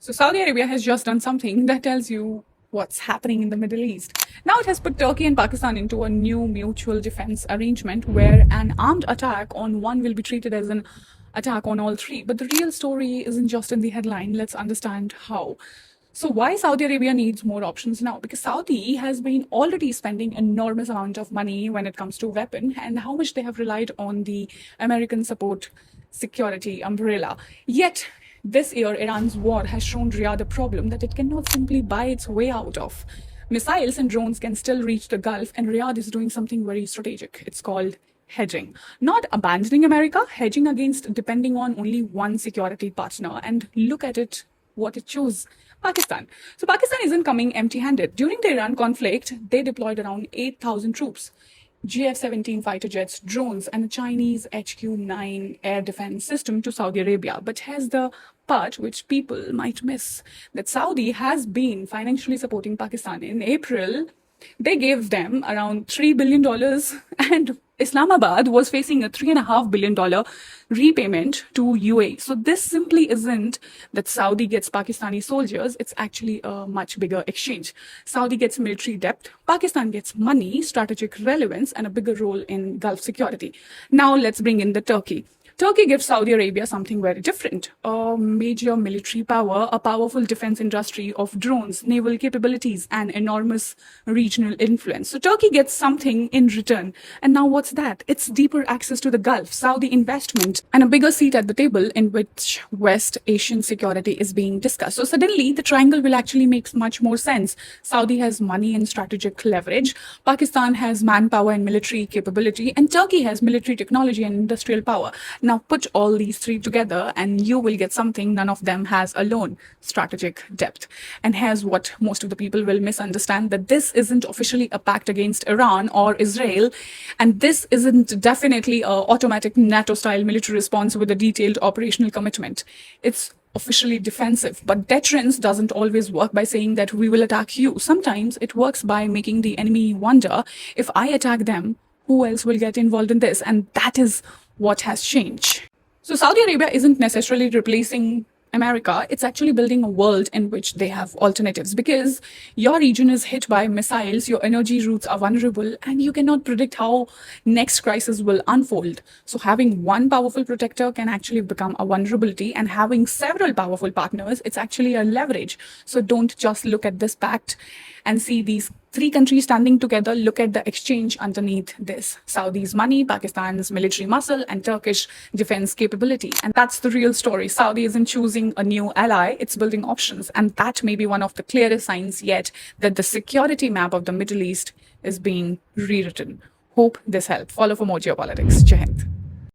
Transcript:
So Saudi Arabia has just done something that tells you what's happening in the Middle East. Now it has put Turkey and Pakistan into a new mutual defense arrangement where an armed attack on one will be treated as an attack on all three. But the real story isn't just in the headline. Let's understand how. So why Saudi Arabia needs more options now? Because Saudi has been already spending enormous amount of money when it comes to weapon and how much they have relied on the American support security umbrella. Yet this year, Iran's war has shown Riyadh a problem that it cannot simply buy its way out of. Missiles and drones can still reach the Gulf, and Riyadh is doing something very strategic. It's called hedging. Not abandoning America, hedging against depending on only one security partner. And look at it, what it chose. Pakistan. So Pakistan isn't coming empty-handed. During the Iran conflict, they deployed around 8,000 troops. GF-17 fighter jets, drones, and a Chinese HQ-9 air defense system to Saudi Arabia. But here's the part which people might miss, that Saudi has been financially supporting Pakistan. In April, they gave them around $3 billion and Islamabad was facing a $3.5 billion repayment to UAE. So this simply isn't that Saudi gets Pakistani soldiers. It's actually a much bigger exchange. Saudi gets military depth. Pakistan gets money, strategic relevance, and a bigger role in Gulf security. Now let's bring in the Turkey. Turkey gives Saudi Arabia something very different. A major military power, a powerful defense industry of drones, naval capabilities, and enormous regional influence. So Turkey gets something in return. And now what's that? It's deeper access to the Gulf, Saudi investment, and a bigger seat at the table in which West Asian security is being discussed. So suddenly the triangle will actually make much more sense. Saudi has money and strategic leverage. Pakistan has manpower and military capability. And Turkey has military technology and industrial power. Now put all these three together and you will get something none of them has alone: strategic depth. And here's what most of the people will misunderstand, that this isn't officially a pact against Iran or Israel. And this isn't definitely a automatic NATO-style military response with a detailed operational commitment. It's officially defensive, but deterrence doesn't always work by saying that we will attack you. Sometimes it works by making the enemy wonder, if I attack them, who else will get involved in this? And that is what has changed. So Saudi Arabia isn't necessarily replacing America. It's actually building a world in which they have alternatives, because your region is hit by missiles, your energy routes are vulnerable, and you cannot predict how next crisis will unfold. So having one powerful protector can actually become a vulnerability, and having several powerful partners, it's actually a leverage. So don't just look at this pact and see these three countries standing together. Look at the exchange underneath this: Saudi's money, Pakistan's military muscle, and Turkish defense capability. And that's the real story. Saudi isn't choosing a new ally, it's building options. And that may be one of the clearest signs yet that the security map of the Middle East is being rewritten. Hope this helped. Follow for more geopolitics. Jai Hind.